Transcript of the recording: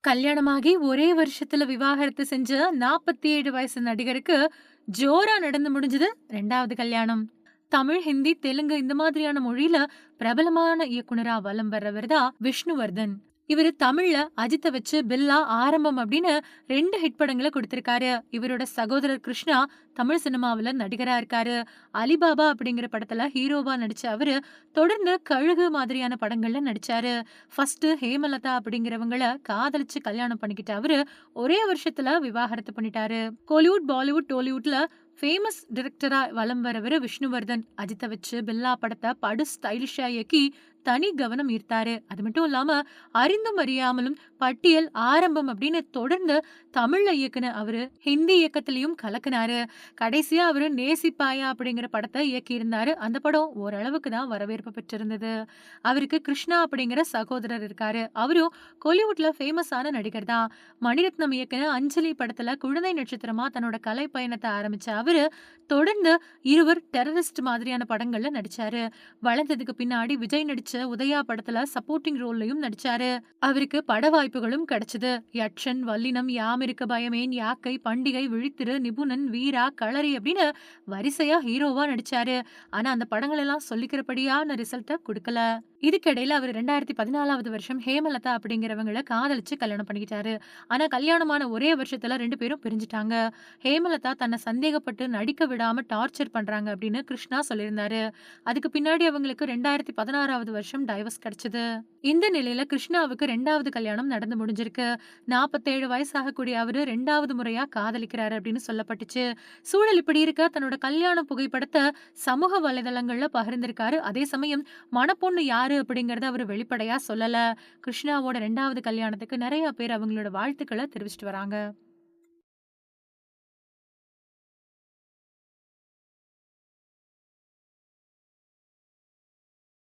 கல்யாணமாகி ஒரே வருஷத்துல விவாகரத்து செஞ்ச 47 வயசு நடிகருக்கு ஜோரா நடந்து முடிஞ்சது 2வது கல்யாணம். தமிழ், ஹிந்தி, தெலுங்கு இந்த மாதிரியான மொழியில பிரபலமான இயக்குனரா வலம் வர்றவர் தான் விஷ்ணுவர்தன். இவரு தமிழ்ல அஜித்த வச்சு பில்லா, ஆரம்பம் அப்படின்னு 2 ஹிட் படங்கள குடுத்திருக்காரு. இவரோட சகோதரர் கிருஷ்ணா தமிழ் சினிமாவுல நடிகரா இருக்காரு. அலிபாபா அப்படிங்கிற படத்துல ஹீரோவா நடிச்ச அவரு தொடர்ந்து கழுகு மாதிரியான படங்கள்ல நடிச்சாரு. ஃபர்ஸ்ட் ஹேமலதா அப்படிங்கிறவங்கள காதலிச்சு கல்யாணம் பண்ணிக்கிட்ட அவரு ஒரே வருஷத்துல விவாகரத்து பண்ணிட்டாரு. கோலிவுட், பாலிவுட், டோலிவுட்ல ஃபேமஸ் டைரக்டரா வலம் வரவரு விஷ்ணுவர்தன். அஜித்த வச்சு பில்லா படத்த படு ஸ்டைலிஷா இயக்கி தனி கவனம் ஈர்த்தாரு. அது மட்டும் இல்லாம அறிந்தும் அறியாமலும், பட்டியல், ஆரம்பம் அப்படின்னு தொடர்ந்து தமிழ்ல இயக்குன அவரு ஹிந்தி இயக்கத்திலயும் கலக்குனாரு. கடைசியா அவரு நேசிப்பாயா அப்படிங்கிற படத்த இயக்கியிருந்தாரு. அந்த படம் ஓரளவுக்கு தான் வரவேற்பு பெற்றிருந்தது. அவருக்கு கிருஷ்ணா அப்படிங்கிற சகோதரர் இருக்காரு. அவரும் கோலிவுட்ல ஃபேமஸான நடிகர் தான். மணிரத்னம் இயக்குன அஞ்சலி படத்துல குழந்தை நட்சத்திரமா தன்னோட கலை பயணத்த ஆரம்பிச்ச அவரு தொடர்ந்து இருவர், டெரரிஸ்ட் மாதிரியான படங்கள்ல நடிச்சாரு. வளர்ந்ததுக்கு பின்னாடி விஜய் நடிச்ச உதயா படத்துல சப்போர்ட்டிங் ரோல்லயும் நடிச்சாரு. அவருக்கு பட வாய்ப்புகளும் கிடைச்சது. யட்சன், வல்லினம், யாமிருக்க பயமேன், யாக்கை, பண்டிகை, விழித்திரு, நிபுணன், வீரா, களரி அப்படின்னு வரிசையா ஹீரோவா நடிச்சாரு. ஆனா அந்த படங்கள் எல்லாம் சொல்லிக்கிறபடியான ரிசல்ட்ட குடுக்கல. இதுக்கிடையில அவர் 2014வது வருஷம் ஹேமலதா அப்படிங்கிறவங்கள காதலிச்சு கல்யாணம் பண்ணிக்கிட்டாரு. ஆனா கல்யாணமான ஒரே வருஷத்துல 2 பேரும் பிரிஞ்சுட்டாங்க. ஹேமலதா தன்னை சந்தேகப்பட்டு நடிக்க விடாம டார்ச்சர் பண்றாங்க அப்படின்னு கிருஷ்ணா சொல்லியிருந்தாரு. அதுக்கு பின்னாடி அவங்களுக்கு 2016வது வருஷம் டைவர்ஸ் கிடைச்சது. இந்த நிலையில கிருஷ்ணாவுக்கு 2வது கல்யாணம் நடந்து முடிஞ்சிருக்கு. 47 வயசாகக்கூடிய அவரு 2வது முறையா காதலிக்கிறாரு அப்படின்னு சொல்லப்பட்டுச்சு. சூழல் இப்படி இருக்க தன்னோட கல்யாண புகைப்படத்த சமூக வலைதளங்கள்ல பகிர்ந்திருக்காரு. அதே சமயம் மணப்பொண்ணு யாரு அப்படிங்கறத அவரு வெளிப்படையா சொல்லல. கிருஷ்ணாவோட 2வது கல்யாணத்துக்கு நெறைய பேர் அவங்களோட வாழ்த்துக்கள தெரிவிச்சுட்டு வராங்க.